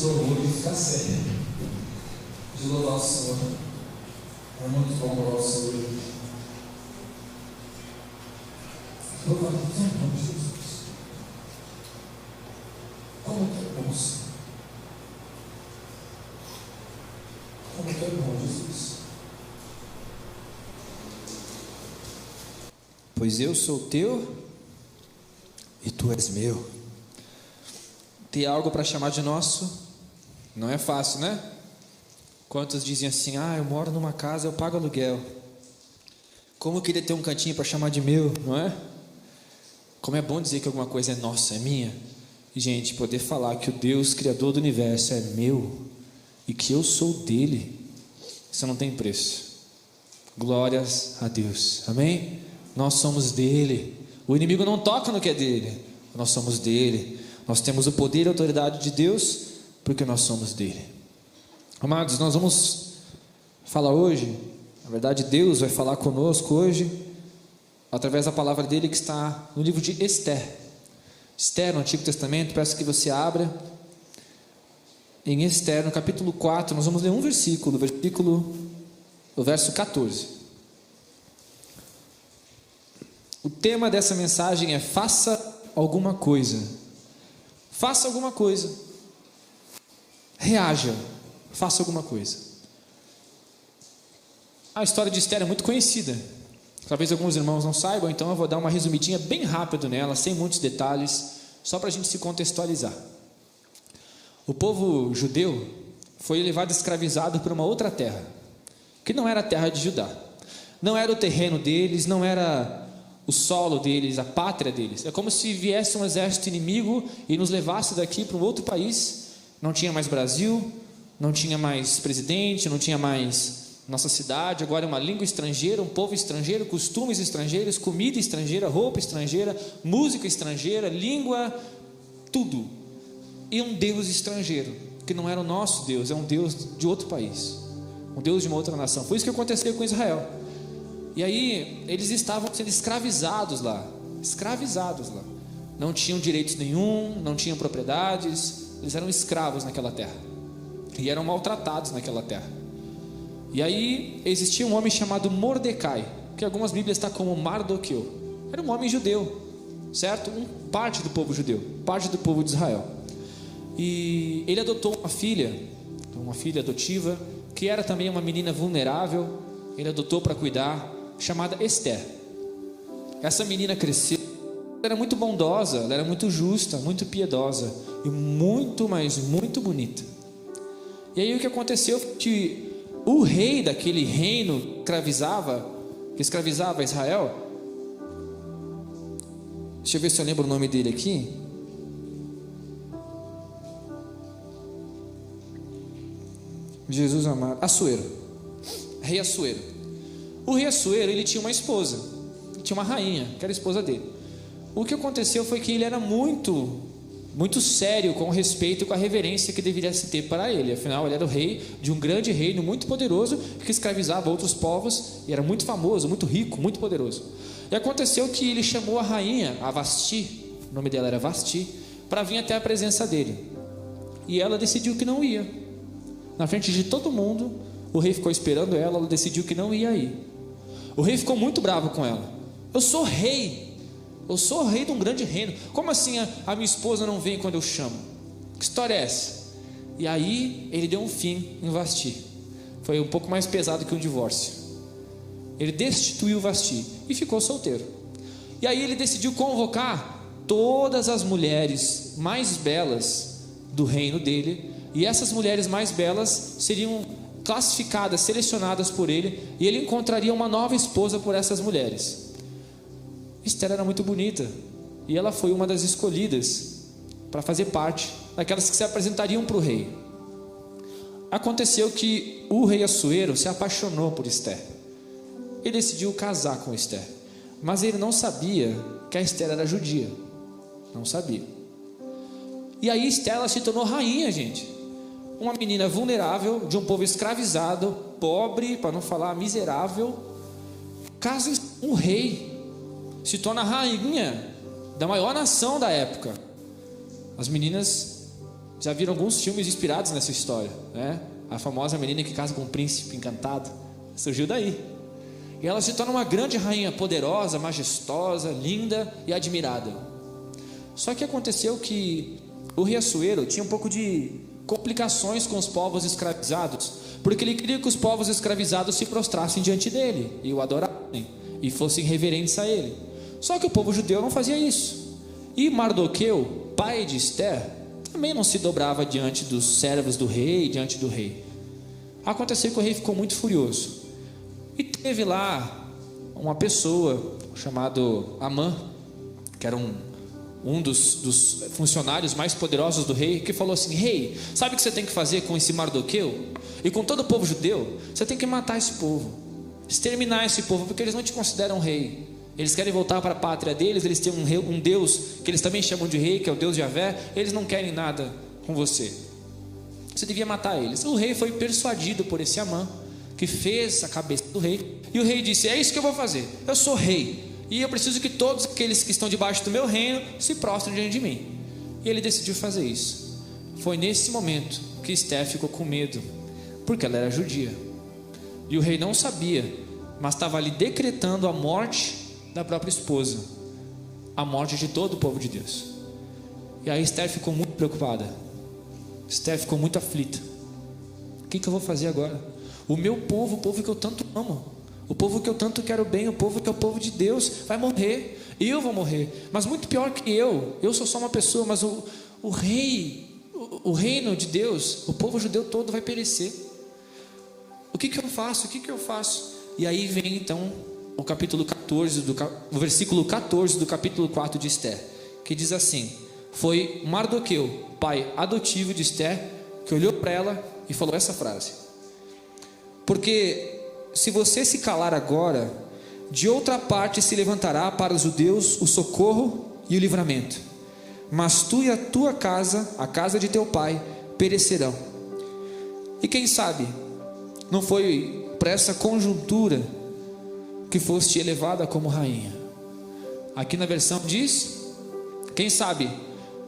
louvor e ficar sério, de louvar o Senhor. É muito bom louvar o Senhor. Louvar o Senhor, Jesus. Como que é bom, Senhor. Como que é bom, Jesus. Pois eu sou teu e tu és meu. Ter algo para chamar de nosso não é fácil, né? Quantos dizem assim: eu moro numa casa, eu pago aluguel. Como eu queria ter um cantinho para chamar de meu, não é? Como é bom dizer que alguma coisa é nossa, é minha. E, gente, poder falar que o Deus Criador do Universo é meu e que eu sou dele, isso não tem preço. Glórias a Deus, amém? Nós somos dele. O inimigo não toca no que é dele. Nós somos dele. Nós temos o poder e a autoridade de Deus porque nós somos dele. Amados, nós vamos falar hoje, na verdade Deus vai falar conosco hoje através da palavra dele que está no livro de Esther. Esther, no Antigo Testamento. Peço que você abra em Esther, no capítulo 4. Nós vamos ler um versículo, o verso 14. O tema dessa mensagem é: faça alguma coisa. Faça alguma coisa. Reaja. Faça alguma coisa. A história de Esther é muito conhecida. Talvez alguns irmãos não saibam, então eu vou dar uma resumidinha bem rápido nela, sem muitos detalhes, só para a gente se contextualizar. O povo judeu foi levado escravizado para uma outra terra, que não era a terra de Judá. Não era o terreno deles, não era o solo deles, a pátria deles. É como se viesse um exército inimigo e nos levasse daqui para um outro país. Não tinha mais Brasil, não tinha mais presidente, não tinha mais nossa cidade. Agora é uma língua estrangeira, um povo estrangeiro, costumes estrangeiros, comida estrangeira, roupa estrangeira, música estrangeira, língua, tudo. E um Deus estrangeiro, que não era o nosso Deus, é um Deus de outro país, um Deus de uma outra nação. Foi isso que aconteceu com Israel. E aí eles estavam sendo escravizados lá. Não tinham direitos nenhum, não tinham propriedades. Eles eram escravos naquela terra e eram maltratados naquela terra. E aí existia um homem chamado Mordecai, que algumas bíblias está como Mardoqueu. Era um homem judeu, certo? Parte do povo judeu, parte do povo de Israel. E ele adotou uma filha adotiva, que era também uma menina vulnerável. Ele adotou para cuidar, chamada Esther. Essa menina cresceu, ela era muito bondosa, ela era muito justa, muito piedosa e muito, mas muito bonita. E aí o que aconteceu foi que o rei daquele reino que escravizava Israel, deixa eu ver se eu lembro o nome dele aqui. Jesus amado, Assuero, rei Assuero. O rei Assuero, ele tinha uma esposa, tinha uma rainha, que era a esposa dele. O que aconteceu foi que ele era muito sério com o respeito e com a reverência que deveria se ter para ele. Afinal, ele era o rei de um grande reino muito poderoso, que escravizava outros povos, e era muito famoso, muito rico, muito poderoso. E aconteceu que ele chamou a rainha, a Vasti, o nome dela era Vasti, para vir até a presença dele. E ela decidiu que não ia. Na frente de todo mundo, o rei ficou esperando ela decidiu que não ia ir. O rei ficou muito bravo com ela. Eu sou rei de um grande reino. Como assim a minha esposa não vem quando eu chamo? Que história é essa? E aí ele deu um fim em Vasti. Foi um pouco mais pesado que um divórcio. Ele destituiu Vasti e ficou solteiro. E aí ele decidiu convocar todas as mulheres mais belas do reino dele. E essas mulheres mais belas seriam classificadas, selecionadas por ele, e ele encontraria uma nova esposa por essas mulheres. Esther era muito bonita, e ela foi uma das escolhidas para fazer parte daquelas que se apresentariam para o rei. Aconteceu que o rei Assuero se apaixonou por Esther. Ele decidiu casar com Esther, mas ele não sabia que a Esther era judia. Não sabia. E aí Esther, ela se tornou rainha, gente. Uma menina vulnerável, de um povo escravizado, pobre, para não falar miserável, casa um rei, se torna rainha da maior nação da época. As meninas Já viram alguns filmes inspirados nessa história, né? A famosa menina que casa com um príncipe encantado surgiu daí. E ela se torna uma grande rainha, poderosa, majestosa, linda e admirada. Só que aconteceu que o rei Assuero tinha um pouco de complicações com os povos escravizados, porque ele queria que os povos escravizados se prostrassem diante dele e o adorassem e fossem reverentes a ele. Só que o povo judeu não fazia isso. E Mardoqueu, pai de Esther, também não se dobrava diante dos servos do rei, diante do rei. Aconteceu que o rei ficou muito furioso. E teve lá uma pessoa chamado Amã, que era um dos funcionários mais poderosos do rei, que falou assim: rei, sabe o que você tem que fazer com esse Mardoqueu e com todo o povo judeu? Você tem que matar esse povo, exterminar esse povo, porque eles não te consideram rei. Eles querem voltar para a pátria deles, eles têm um Deus que eles também chamam de rei, que é o Deus de Javé. Eles não querem nada com você. Você devia matar eles. O rei foi persuadido por esse Amã, que fez a cabeça do rei, e o rei disse: é isso que eu vou fazer, eu sou rei, e eu preciso que todos aqueles que estão debaixo do meu reino se prostrem diante de mim. E ele decidiu fazer isso. Foi nesse momento que Esther ficou com medo, porque ela era judia, e o rei não sabia, mas estava ali decretando a morte da própria esposa, a morte de todo o povo de Deus. E aí Esther ficou muito preocupada, Esther ficou muito aflita. O que eu vou fazer agora? O meu povo, o povo que eu tanto amo, o povo que eu tanto quero bem, o povo que é o povo de Deus, vai morrer, eu vou morrer. Mas muito pior que eu sou só uma pessoa, mas o reino de Deus, o povo judeu todo vai perecer. O que eu faço? E aí vem então o capítulo 14, o versículo 14 do capítulo 4 de Esther, que diz assim: foi Mardoqueu, pai adotivo de Esther, que olhou para ela e falou essa frase: porque se você se calar agora, de outra parte se levantará para os judeus o socorro e o livramento, mas tu e a tua casa, a casa de teu pai, perecerão. E quem sabe não foi para essa conjuntura que foste elevada como rainha. Aqui na versão diz: quem sabe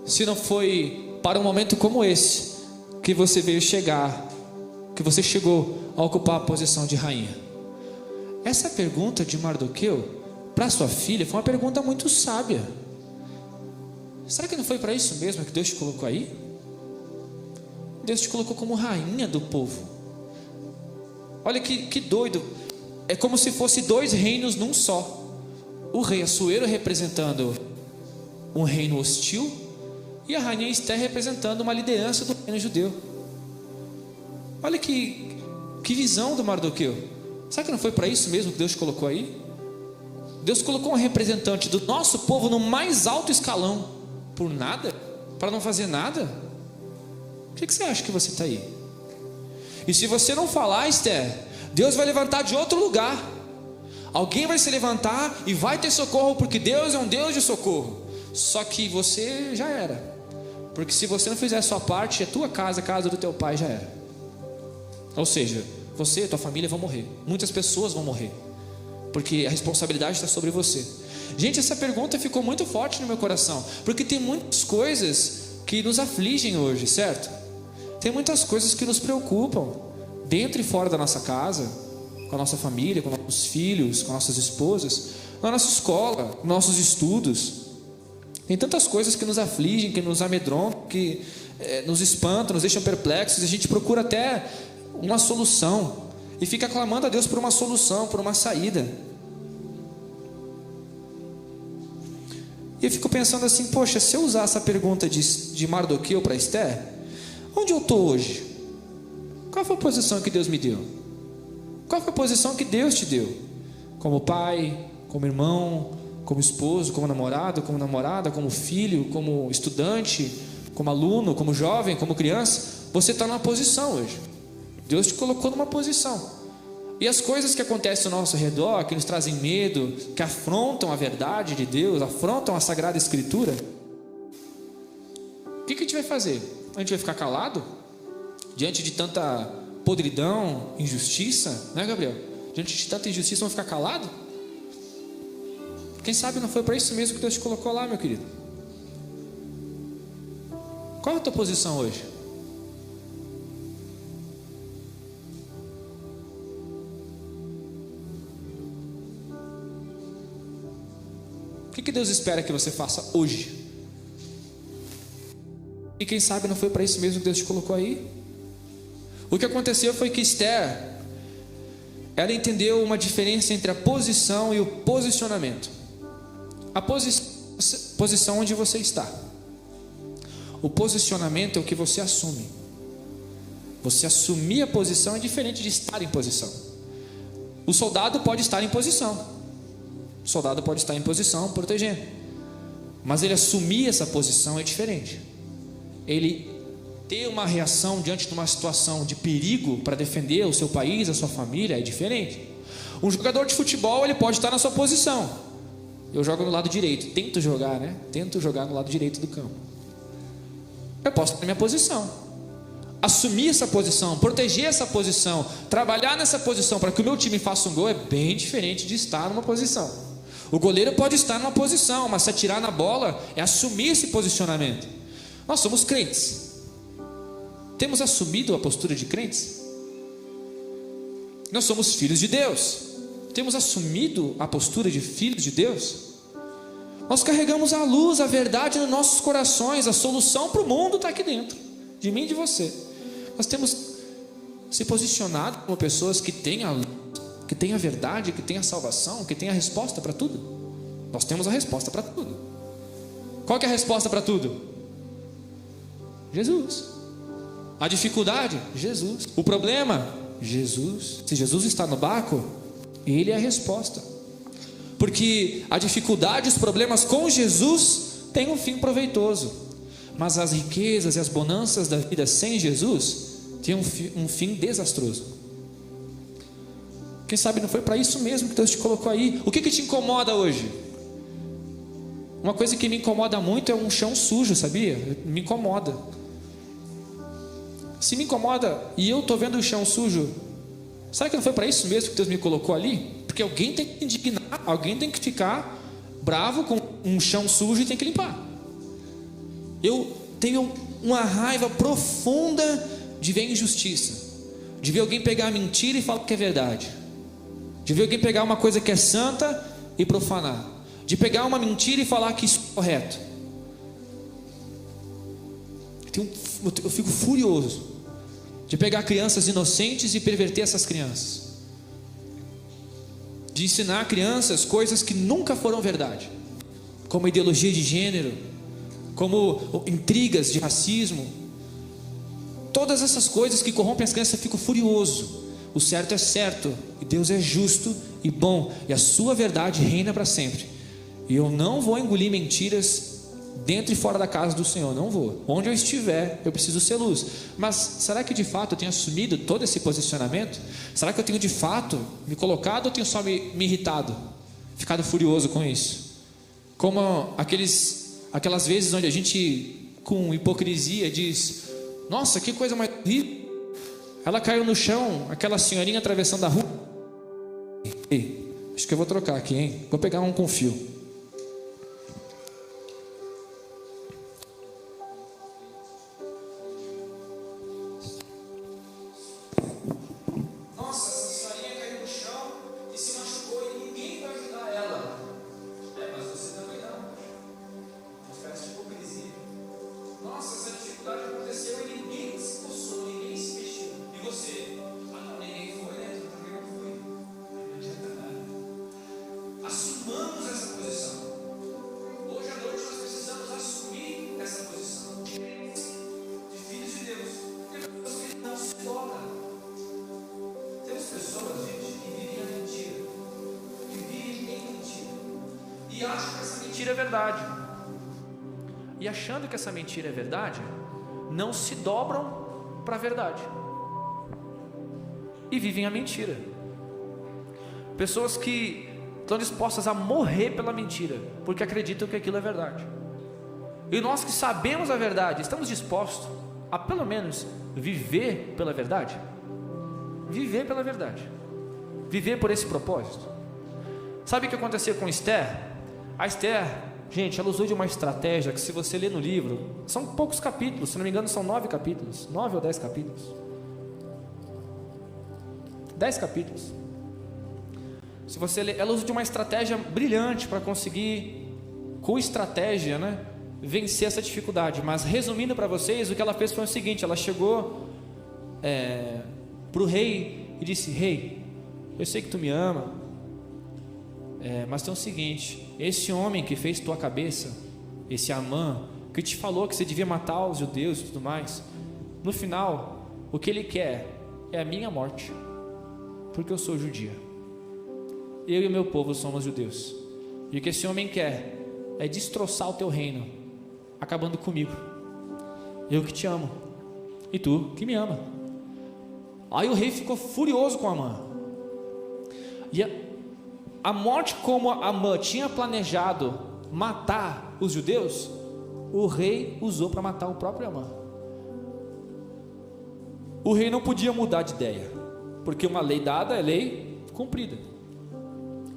se não foi para um momento como esse que você veio chegar, que você chegou a ocupar a posição de rainha. Essa pergunta de Mardoqueu para sua filha foi uma pergunta muito sábia. Será que não foi para isso mesmo que Deus te colocou aí? Deus te colocou como rainha do povo. Olha que doido. É como se fosse dois reinos num só. O rei Assuero representando um reino hostil, e a rainha Esther representando uma liderança do reino judeu. Olha que visão do Mardoqueu. Será que não foi para isso mesmo que Deus colocou aí? Deus colocou um representante do nosso povo no mais alto escalão, por nada? Para não fazer nada? Por que você acha que você está aí? E se você não falar, Esther, Deus vai levantar de outro lugar. Alguém vai se levantar e vai ter socorro, porque Deus é um Deus de socorro. Só que você já era, porque se você não fizer a sua parte, a tua casa, a casa do teu pai já era. Ou seja, você e tua família vão morrer. Muitas pessoas vão morrer, porque a responsabilidade está sobre você. Gente, essa pergunta ficou muito forte no meu coração, porque tem muitas coisas que nos afligem hoje, certo? Tem muitas coisas que nos preocupam, dentro e fora da nossa casa, com a nossa família, com nossos filhos, com nossas esposas, na nossa escola, nossos estudos. Tem tantas coisas que nos afligem, que nos amedrontam, que nos espantam, nos deixam perplexos. A gente procura até uma solução e fica clamando a Deus por uma solução, por uma saída. E eu fico pensando assim: poxa, se eu usar essa pergunta de Mardoqueu para Esther, onde eu estou hoje? Qual foi a posição que Deus me deu? Qual foi a posição que Deus te deu? Como pai, como irmão, como esposo, como namorado, como namorada, como filho, como estudante, como aluno, como jovem, como criança. Você está numa posição hoje. Deus te colocou numa posição. E as coisas que acontecem ao nosso redor, que nos trazem medo, que afrontam a verdade de Deus, afrontam a Sagrada Escritura, o que a gente vai fazer? A gente vai ficar calado? Diante de tanta podridão, injustiça, né, Gabriel? Diante de tanta injustiça, vamos ficar calado? Quem sabe não foi para isso mesmo que Deus te colocou lá, meu querido? Qual é a tua posição hoje? O que Deus espera que você faça hoje? E quem sabe não foi para isso mesmo que Deus te colocou aí? O que aconteceu foi que Esther, ela entendeu uma diferença entre a posição e o posicionamento. A posição onde você está. O posicionamento é o que você assume. Você assumir a posição é diferente de estar em posição. O soldado pode estar em posição. O soldado pode estar em posição protegendo. Mas ele assumir essa posição é diferente. Ele ter uma reação diante de uma situação de perigo para defender o seu país, a sua família, é diferente. Um jogador de futebol, ele pode estar na sua posição. Eu jogo no lado direito, tento jogar no lado direito do campo. Eu posso estar na minha posição. Assumir essa posição, proteger essa posição, trabalhar nessa posição para que o meu time faça um gol é bem diferente de estar numa posição. O goleiro pode estar numa posição, mas se atirar na bola é assumir esse posicionamento. Nós somos crentes. Temos assumido a postura de crentes? Nós somos filhos de Deus. Temos assumido a postura de filhos de Deus? Nós carregamos a luz, a verdade nos nossos corações. A solução para o mundo está aqui dentro, de mim e de você. Nós temos se posicionado como pessoas que têm a luz, que têm a verdade, que têm a salvação, que têm a resposta para tudo. Nós temos a resposta para tudo. Qual que é a resposta para tudo? Jesus. A dificuldade? Jesus. O problema? Jesus. Se Jesus está no barco, Ele é a resposta. Porque a dificuldade, os problemas com Jesus têm um fim proveitoso. Mas as riquezas e as bonanças da vida sem Jesus têm um fim desastroso. Quem sabe não foi para isso mesmo que Deus te colocou aí? O que te incomoda hoje? Uma coisa que me incomoda muito é um chão sujo, sabia? Me incomoda. Se me incomoda e eu estou vendo o chão sujo, será que não foi para isso mesmo que Deus me colocou ali? Porque alguém tem que indignar, alguém tem que ficar bravo com um chão sujo e tem que limpar. Eu tenho uma raiva profunda de ver injustiça, de ver alguém pegar a mentira e falar que é verdade, de ver alguém pegar uma coisa que é santa e profanar, de pegar uma mentira e falar que isso é correto. Eu fico furioso de pegar crianças inocentes e perverter essas crianças, de ensinar crianças coisas que nunca foram verdade, como ideologia de gênero, como intrigas de racismo, todas essas coisas que corrompem as crianças. Eu fico furioso. O certo é certo, e Deus é justo e bom, e a sua verdade reina para sempre, e eu não vou engolir mentiras dentro e fora da casa do Senhor, não vou. Onde eu estiver, eu preciso ser luz. Mas será que de fato eu tenho assumido todo esse posicionamento? Será que eu tenho de fato me colocado ou tenho só me irritado, ficado furioso com isso? Como aquelas vezes onde a gente, com hipocrisia, diz: nossa, que coisa mais horrível, ela caiu no chão, aquela senhorinha atravessando a rua. Ei, acho que eu vou trocar aqui, hein? Vou pegar um com fio. E acham que essa mentira é verdade. E achando que essa mentira é verdade, não se dobram para a verdade e vivem a mentira. Pessoas que estão dispostas a morrer pela mentira, porque acreditam que aquilo é verdade. E nós que sabemos a verdade, estamos dispostos a pelo menos viver pela verdade? Viver pela verdade, viver por esse propósito. Sabe o que aconteceu com Esther? A Esther, Gente, ela usou de uma estratégia que, se você ler no livro, são poucos capítulos, se não me engano são 9 capítulos, 9 ou 10 capítulos, 10 capítulos. Se você ler, ela usa de uma estratégia brilhante para conseguir, com estratégia, né, vencer essa dificuldade. Mas resumindo para vocês, o que ela fez foi o seguinte: ela chegou para o rei e disse: rei, eu sei que tu me ama, mas tem o seguinte, esse homem que fez tua cabeça, esse Amã, que te falou que você devia matar os judeus e tudo mais, no final, o que ele quer é a minha morte, porque eu sou judia, eu e o meu povo somos judeus, e o que esse homem quer é destroçar o teu reino, acabando comigo. Eu que te amo, e tu que me ama. Aí o rei ficou furioso com Amã, e a morte, como Amã tinha planejado matar os judeus, o rei usou para matar o próprio Amã. O rei não podia mudar de ideia, porque uma lei dada é lei cumprida.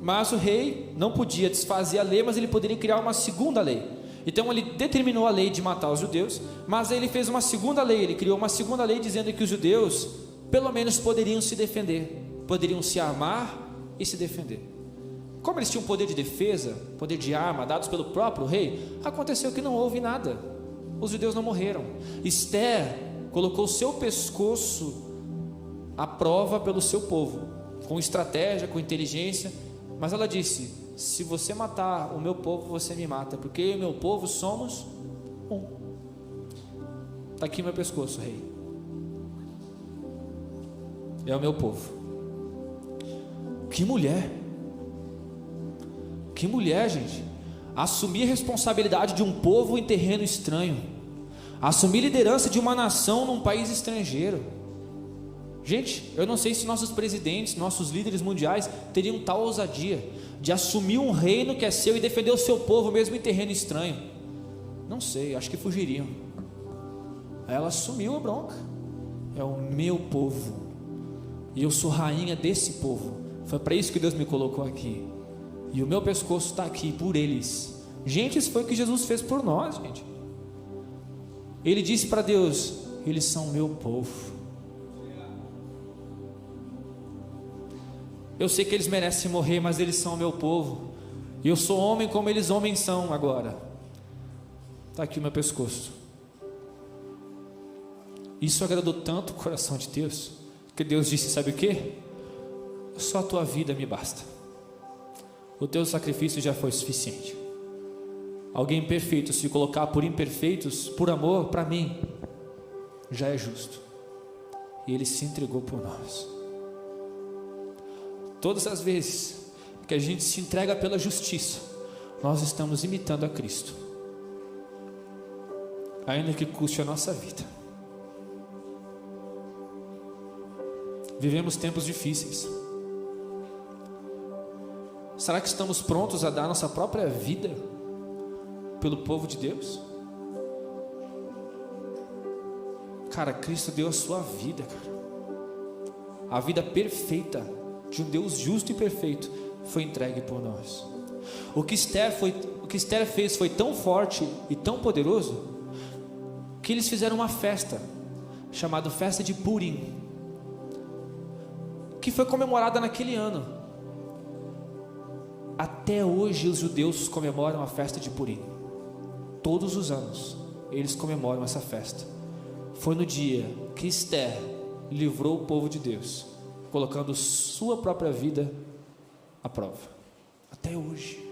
Mas o rei não podia desfazer a lei, mas ele poderia criar uma segunda lei. Então ele determinou a lei de matar os judeus, mas aí ele fez uma segunda lei, ele criou uma segunda lei dizendo que os judeus pelo menos poderiam se defender, poderiam se armar e se defender. Como eles tinham poder de defesa, poder de arma, dados pelo próprio rei, aconteceu que não houve nada, os judeus não morreram. Esther colocou seu pescoço à prova pelo seu povo, com estratégia, com inteligência, mas ela disse: se você matar o meu povo, você me mata, porque eu e o meu povo somos um. Está aqui meu pescoço, rei, é o meu povo. Que mulher, gente, assumir a responsabilidade de um povo em terreno estranho, assumir liderança de uma nação num país estrangeiro. Gente, eu não sei se nossos presidentes, nossos líderes mundiais teriam tal ousadia de assumir um reino que é seu e defender o seu povo mesmo em terreno estranho. Não sei, acho que fugiriam. Aí ela assumiu a bronca: é o meu povo e eu sou rainha desse povo, foi para isso que Deus me colocou aqui, e o meu pescoço está aqui por eles. Gente, isso foi o que Jesus fez por nós, gente. Ele disse para Deus: eles são meu povo. Eu sei que eles merecem morrer, mas eles são meu povo, e eu sou homem como eles homens são agora. Está aqui o meu pescoço. Isso agradou tanto o coração de Deus, que Deus disse: sabe o que? Só a tua vida me basta, o teu sacrifício já foi suficiente. Alguém perfeito se colocar por imperfeitos, por amor, para mim, já é justo. E Ele se entregou por nós. Todas as vezes que a gente se entrega pela justiça, nós estamos imitando a Cristo, ainda que custe a nossa vida. Vivemos tempos difíceis. Será que estamos prontos a dar nossa própria vida pelo povo de Deus? Cara, Cristo deu a sua vida, cara. A vida perfeita de um Deus justo e perfeito foi entregue por nós. O que Esther fez foi tão forte e tão poderoso que eles fizeram uma festa chamada festa de Purim, que foi comemorada naquele ano. Até hoje os judeus comemoram a festa de Purim. Todos os anos eles comemoram essa festa. Foi no dia que Esther livrou o povo de Deus, colocando sua própria vida à prova. Até hoje.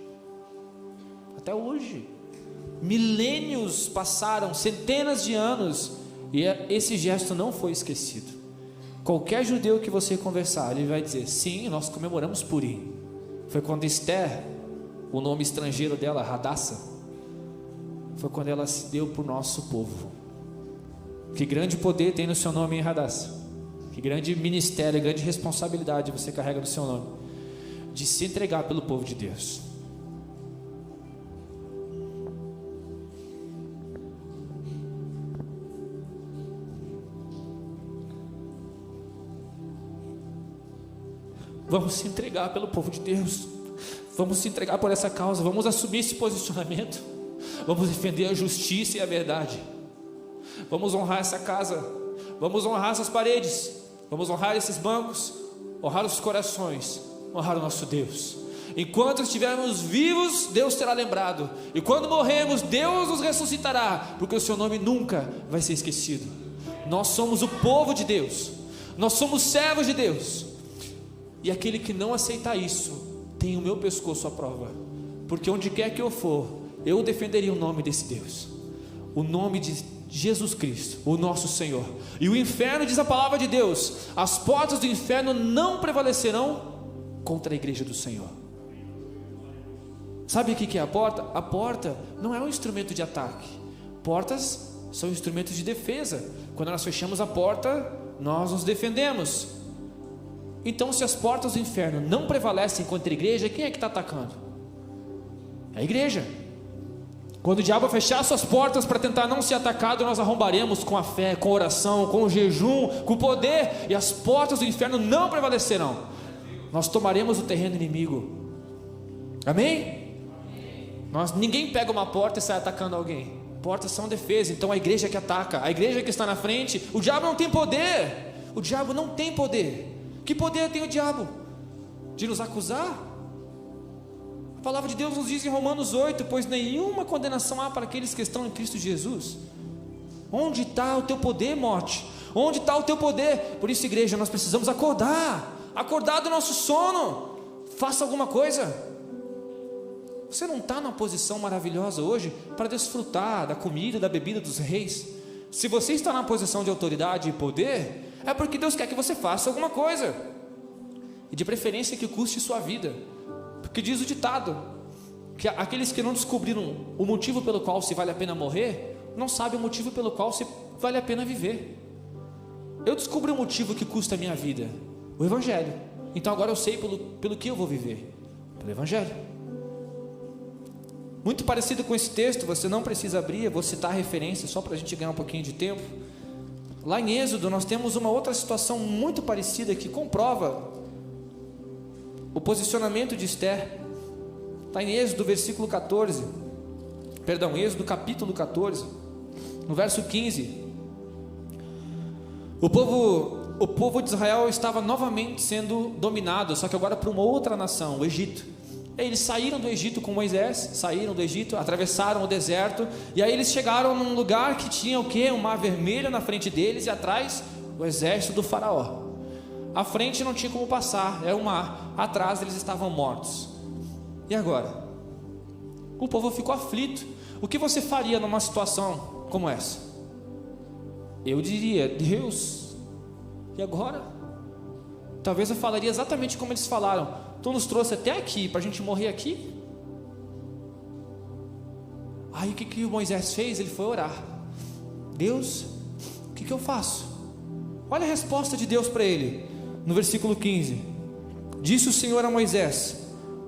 Até hoje. Milênios passaram, centenas de anos, e esse gesto não foi esquecido. Qualquer judeu que você conversar, ele vai dizer: sim, nós comemoramos Purim. Foi quando Esther, o nome estrangeiro dela, Hadassah, foi quando ela se deu para o nosso povo. Que grande poder tem no seu nome, hein, Hadassah? Que grande ministério, grande responsabilidade você carrega no seu nome, de se entregar pelo povo de Deus. Vamos se entregar pelo povo de Deus. Vamos se entregar por essa causa, vamos assumir esse posicionamento, vamos defender a justiça e a verdade, vamos honrar essa casa, vamos honrar essas paredes, vamos honrar esses bancos, honrar os corações, honrar o nosso Deus. Enquanto estivermos vivos, Deus será lembrado, e quando morrermos, Deus nos ressuscitará, porque o seu nome nunca vai ser esquecido. Nós somos o povo de Deus, nós somos servos de Deus, e aquele que não aceitar isso tem o meu pescoço à prova, porque onde quer que eu for, eu defenderia o nome desse Deus, o nome de Jesus Cristo, o nosso Senhor. E o inferno, diz a palavra de Deus, as portas do inferno não prevalecerão contra a igreja do Senhor. Sabe o que é a porta? A porta não é um instrumento de ataque, portas são instrumentos de defesa. Quando nós fechamos a porta, nós nos defendemos. Então, se as portas do inferno não prevalecem contra a igreja, quem é que está atacando? É a igreja. Quando o diabo fechar suas portas para tentar não ser atacado, nós arrombaremos com a fé, com a oração, com o jejum, com o poder, e as portas do inferno não prevalecerão. Nós tomaremos o terreno inimigo. Amém? Ninguém pega uma porta e sai atacando alguém. Portas são defesa, então a igreja que ataca, a igreja que está na frente. O diabo não tem poder. O diabo não tem poder. Que poder tem o diabo? De nos acusar? A palavra de Deus nos diz em Romanos 8: pois nenhuma condenação há para aqueles que estão em Cristo Jesus. Onde está o teu poder, morte? Onde está o teu poder? Por isso, igreja, nós precisamos acordar do nosso sono. Faça alguma coisa. Você não está numa posição maravilhosa hoje para desfrutar da comida, da bebida dos reis. Se você está na posição de autoridade e poder, é porque Deus quer que você faça alguma coisa, e de preferência que custe sua vida, porque diz o ditado, que aqueles que não descobriram o motivo pelo qual se vale a pena morrer, não sabem o motivo pelo qual se vale a pena viver. Eu descobri o motivo que custa a minha vida, o Evangelho. Então agora eu sei pelo que eu vou viver, pelo Evangelho. Muito parecido com esse texto, você não precisa abrir, eu vou citar a referência só para a gente ganhar um pouquinho de tempo. Lá em Êxodo nós temos uma outra situação muito parecida que comprova o posicionamento de Esther. Está em Êxodo versículo 14, Êxodo capítulo 14, no verso 15. O povo de Israel estava novamente sendo dominado, só que agora por uma outra nação, o Egito. Eles saíram do Egito com Moisés, atravessaram o deserto, e aí eles chegaram num lugar que tinha o quê? Um mar vermelho na frente deles, e atrás o exército do faraó. À frente não tinha como passar, era o mar, atrás eles estavam mortos. E agora? O povo ficou aflito. O que você faria numa situação como essa? Eu diria: Deus, e agora? Talvez eu falaria exatamente como eles falaram: tu nos trouxe até aqui para a gente morrer aqui? Aí o que o Moisés fez? Ele foi orar. Deus, o que eu faço? Olha a resposta de Deus para ele, no versículo 15: disse o Senhor a Moisés: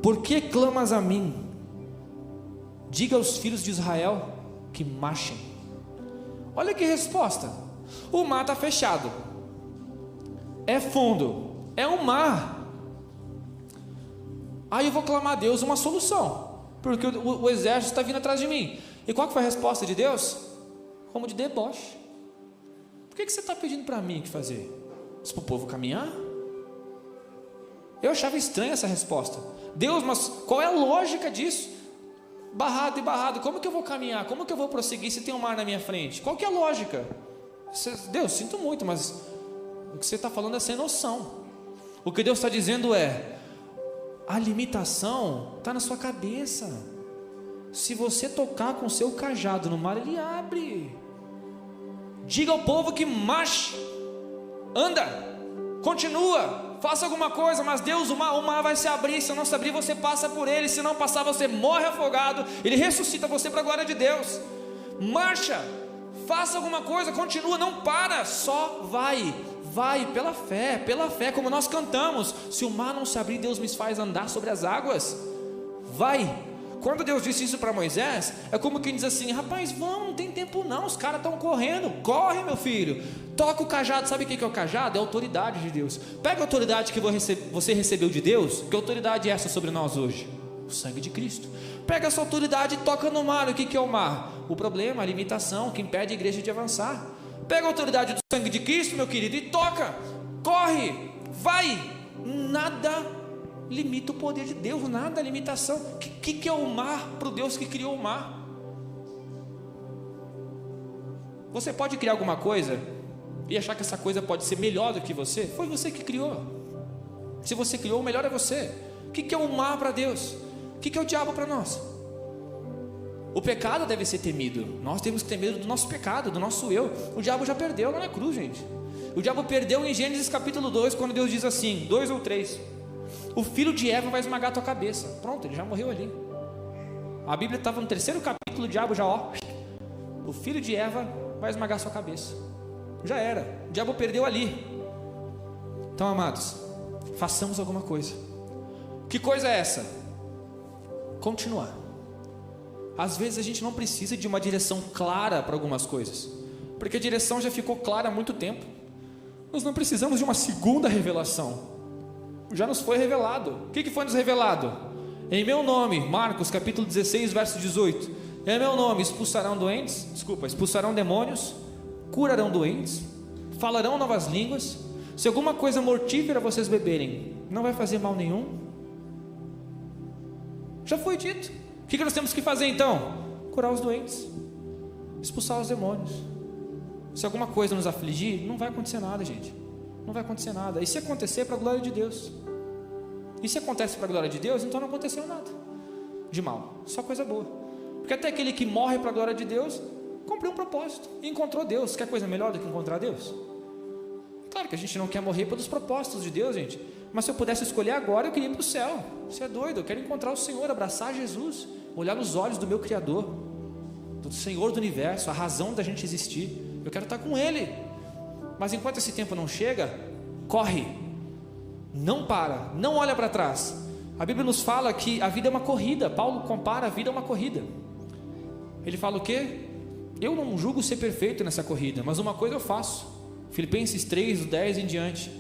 por que clamas a mim? Diga aos filhos de Israel que marchem. Olha que resposta. O mar está fechado, é fundo, é um mar. Aí eu vou clamar a Deus uma solução, porque o exército está vindo atrás de mim. E qual que foi a resposta de Deus? Como de deboche. Por que você está pedindo para mim o que fazer? Para o povo caminhar? Eu achava estranha essa resposta. Deus, mas qual é a lógica disso? Barrado e barrado, como que eu vou caminhar? Como que eu vou prosseguir se tem um mar na minha frente? Qual que é a lógica? Deus, sinto muito, mas o que você está falando é sem noção. O que Deus está dizendo é: a limitação está na sua cabeça. Se você tocar com o seu cajado no mar, ele abre. Diga ao povo que marche, anda, continua, faça alguma coisa. Mas Deus, o mar vai se abrir. Se não se abrir, você passa por ele. Se não passar, você morre afogado. Ele ressuscita você para a glória de Deus. Marcha, faça alguma coisa, continua, não para, só vai pela fé, como nós cantamos: se o mar não se abrir, Deus me faz andar sobre as águas. Vai. Quando Deus disse isso para Moisés, é como quem diz assim: rapaz, vamos, não tem tempo não, os caras estão correndo, corre meu filho, toca o cajado. Sabe o que é o cajado? É a autoridade de Deus. Pega a autoridade que você recebeu de Deus. Que autoridade é essa sobre nós hoje? sangue de Cristo. Pega essa autoridade e toca no mar. O que é o mar? O problema, a limitação que impede a igreja de avançar. Pega a autoridade do sangue de Cristo, meu querido, e toca, corre, vai. Nada limita o poder de Deus, nada é limitação. O que é o mar para o Deus que criou o mar? Você pode criar alguma coisa e achar que essa coisa pode ser melhor do que você? Foi você que criou. Se você criou, o melhor é você. O que é o mar para Deus? O que é o diabo para nós? O pecado deve ser temido. Nós temos que ter medo do nosso pecado, do nosso eu. O diabo já perdeu lá na cruz, gente. O diabo perdeu em Gênesis capítulo 2, quando Deus diz assim, 2 ou 3: o filho de Eva vai esmagar a tua cabeça. Pronto, ele já morreu ali. A Bíblia estava no 3º capítulo, o diabo já, o filho de Eva vai esmagar a sua cabeça. Já era, o diabo perdeu ali. Então, amados, façamos alguma coisa. Que coisa é essa? Continuar. Às vezes a gente não precisa de uma direção clara para algumas coisas, porque a direção já ficou clara há muito tempo. Nós não precisamos de uma segunda revelação. Já nos foi revelado. O que foi nos revelado? Em meu nome, Marcos capítulo 16, verso 18: em meu nome expulsarão demônios, curarão doentes, falarão novas línguas. Se alguma coisa mortífera vocês beberem, não vai fazer mal nenhum. Já foi dito. O que nós temos que fazer então? Curar os doentes, expulsar os demônios. Se alguma coisa nos afligir, não vai acontecer nada, gente. Não vai acontecer nada. E se acontecer, para a glória de Deus. E se acontece para a glória de Deus, então não aconteceu nada de mal, só coisa boa. Porque até aquele que morre para a glória de Deus cumpriu um propósito e encontrou Deus. Quer coisa melhor do que encontrar Deus? Claro que a gente não quer morrer pelos propósitos de Deus, gente. Mas se eu pudesse escolher agora, eu queria ir para o céu. Você é doido? Eu quero encontrar o Senhor, abraçar Jesus, olhar nos olhos do meu Criador, do Senhor do universo, a razão da gente existir. Eu quero estar com Ele. Mas enquanto esse tempo não chega, corre, não para, não olha para trás. A Bíblia nos fala que a vida é uma corrida. Paulo compara a vida a uma corrida. Ele fala o quê? Eu não julgo ser perfeito nessa corrida, mas uma coisa eu faço. Filipenses 3, 10 em diante: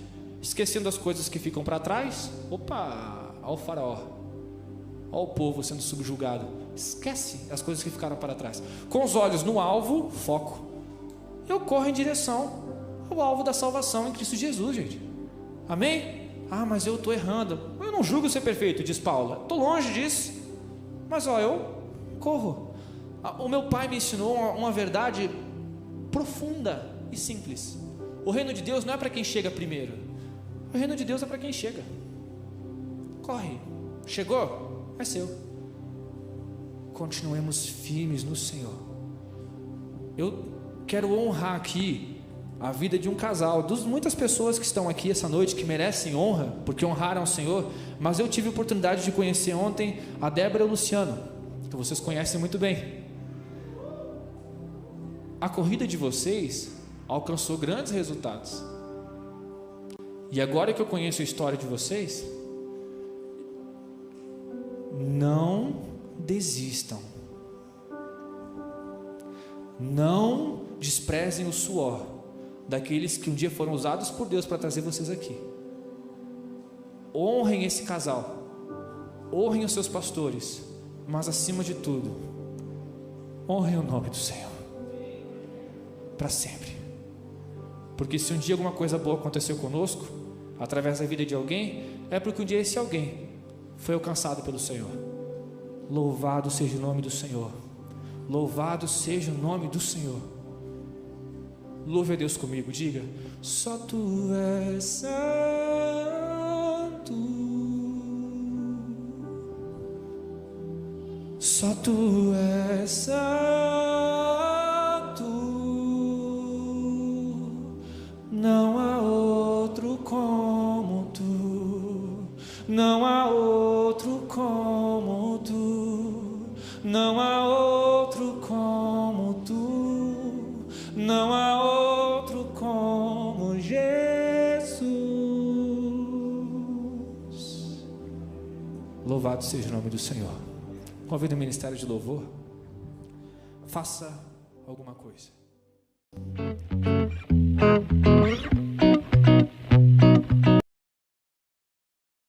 esquecendo as coisas que ficam para trás. Opa, ao faraó, ao povo sendo subjugado. Esquece as coisas que ficaram para trás. Com os olhos no alvo, foco. Eu corro em direção ao alvo da salvação em Cristo Jesus, gente. Amém? Ah, mas eu estou errando. Eu não julgo ser perfeito, diz Paulo. Estou longe disso. Mas eu corro. O meu pai me ensinou uma verdade profunda e simples. O reino de Deus não é para quem chega primeiro. O reino de Deus é para quem chega. Corre. Chegou? É seu. Continuemos firmes no Senhor. Eu quero honrar aqui a vida de um casal, das muitas pessoas que estão aqui essa noite, que merecem honra, porque honraram o Senhor. Mas eu tive a oportunidade de conhecer ontem a Débora e o Luciano, que vocês conhecem muito bem. A corrida de vocês alcançou grandes resultados. E agora que eu conheço a história de vocês, não desistam. Não desprezem o suor daqueles que um dia foram usados por Deus para trazer vocês aqui. Honrem esse casal, honrem os seus pastores, mas acima de tudo, honrem o nome do Senhor para sempre. Porque se um dia alguma coisa boa aconteceu conosco, através da vida de alguém, é porque um dia esse alguém foi alcançado pelo Senhor. Louvado seja o nome do Senhor. Louvado seja o nome do Senhor. Louve a Deus comigo, diga: só tu és santo, só tu és santo, não há outro como tu, não há outro como tu, não há outro como tu, não há outro como Jesus. Louvado seja o nome do Senhor. Convido o ministério de louvor. Faça alguma coisa.